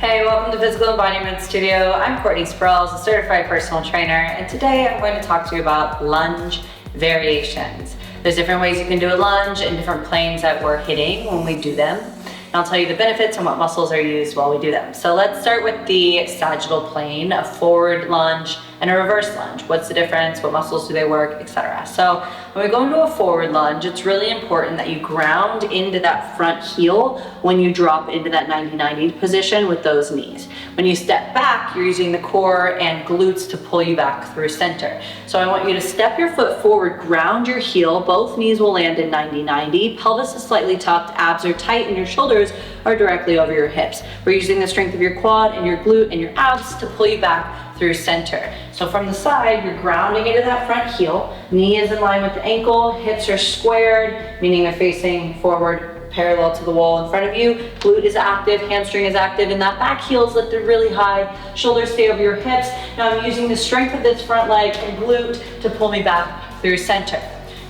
Hey, welcome to Physical Embodiment Studio. I'm Curtisy Lunge, a certified personal trainer, and today I'm going to talk to you about lunge variations. There's different ways you can do a lunge and different planes that we're hitting when we do them. And I'll tell you the benefits and what muscles are used while we do them. So let's start with the sagittal plane, a forward lunge and a reverse lunge. What's the difference? What muscles do they work, etc. So when we go into a forward lunge, it's really important that you ground into that front heel when you drop into that 90-90 position with those knees. When you step back, you're using the core and glutes to pull you back through center. So I want you to step your foot forward, ground your heel, both knees will land in 90-90, pelvis is slightly tucked, abs are tight, and your shoulders are directly over your hips. We're using the strength of your quad and your glute and your abs to pull you back through center. So from the side, you're grounding into that front heel, knee is in line with the ankle, hips are squared, meaning they're facing forward parallel to the wall in front of you, glute is active, hamstring is active, and that back heel is lifted really high, shoulders stay over your hips. Now I'm using the strength of this front leg and glute to pull me back through center.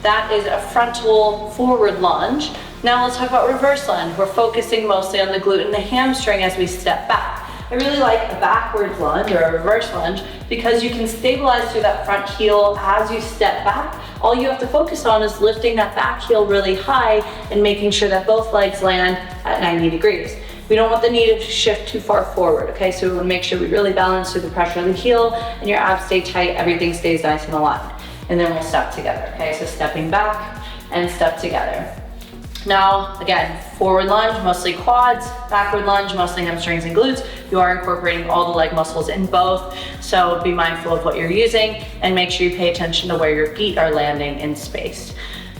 That is a frontal forward lunge. Now let's talk about reverse lunge. We're focusing mostly on the glute and the hamstring as we step back. I really like a backwards lunge or a reverse lunge because you can stabilize through that front heel as you step back. All you have to focus on is lifting that back heel really high and making sure that both legs land at 90 degrees. We don't want the knee to shift too far forward, okay? So we want to make sure we really balance through the pressure of the heel and your abs stay tight, everything stays nice and aligned. And then we'll step together, okay? So stepping back and step together. Now, again, forward lunge, mostly quads, backward lunge, mostly hamstrings and glutes. You are incorporating all the leg muscles in both, so be mindful of what you're using and make sure you pay attention to where your feet are landing in space.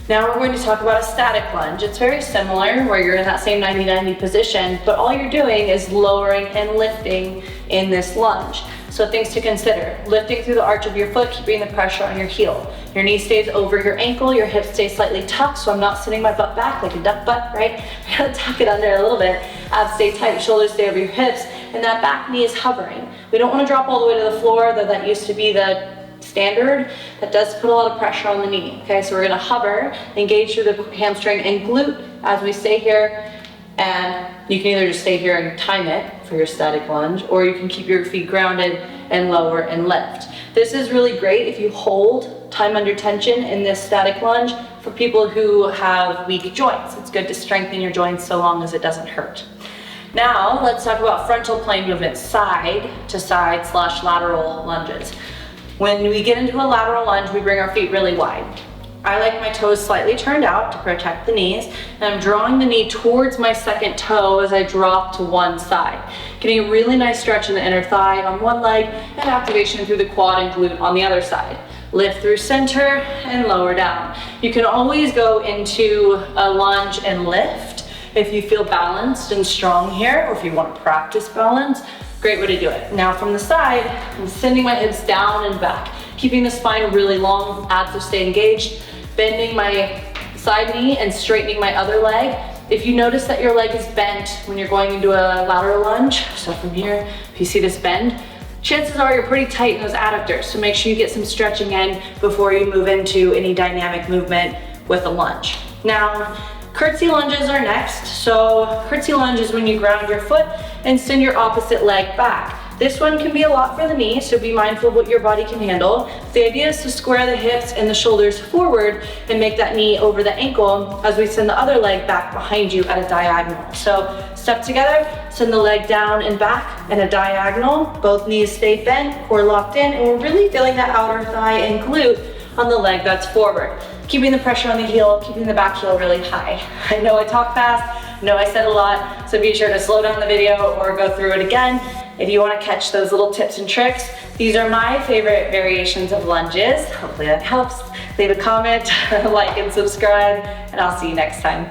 Now we're going to talk about a static lunge. It's very similar where you're in that same 90-90 position, but all you're doing is lowering and lifting in this lunge. So things to consider: lifting through the arch of your foot, keeping the pressure on your heel. Your knee stays over your ankle, your hips stay slightly tucked, so I'm not sitting my butt back like a duck butt, right? I gotta tuck it under a little bit. Abs stay tight, shoulders stay over your hips, and that back knee is hovering. We don't wanna drop all the way to the floor, though that used to be the standard. That does put a lot of pressure on the knee, okay? So we're gonna hover, engage through the hamstring and glute as we stay here, and you can either just stay here and time it for your static lunge, or you can keep your feet grounded and lower and lift. This is really great if you hold time under tension in this static lunge for people who have weak joints. It's good to strengthen your joints so long as it doesn't hurt. Now let's talk about frontal plane movement, side to side / lateral lunges. When we get into a lateral lunge, we bring our feet really wide. I like my toes slightly turned out to protect the knees, and I'm drawing the knee towards my second toe as I drop to one side. Getting a really nice stretch in the inner thigh on one leg and activation through the quad and glute on the other side. Lift through center and lower down. You can always go into a lunge and lift if you feel balanced and strong here, or if you want to practice balance. Great way to do it. Now from the side, I'm sending my hips down and back, keeping the spine really long, abs will stay engaged, bending my side knee and straightening my other leg. If you notice that your leg is bent when you're going into a lateral lunge, so from here, if you see this bend, chances are you're pretty tight in those adductors, so make sure you get some stretching in before you move into any dynamic movement with a lunge. Now, curtsy lunges are next. So curtsy lunge is when you ground your foot and send your opposite leg back. This one can be a lot for the knee, so be mindful of what your body can handle. The idea is to square the hips and the shoulders forward and make that knee over the ankle as we send the other leg back behind you at a diagonal. So step together, send the leg down and back in a diagonal. Both knees stay bent, core locked in, and we're really feeling that outer thigh and glute on the leg that's forward. Keeping the pressure on the heel, keeping the back heel really high. I know I talk fast, I know I said a lot, so be sure to slow down the video or go through it again if you want to catch those little tips and tricks. These are my favorite variations of lunges. Hopefully that helps. Leave a comment, like and subscribe, and I'll see you next time.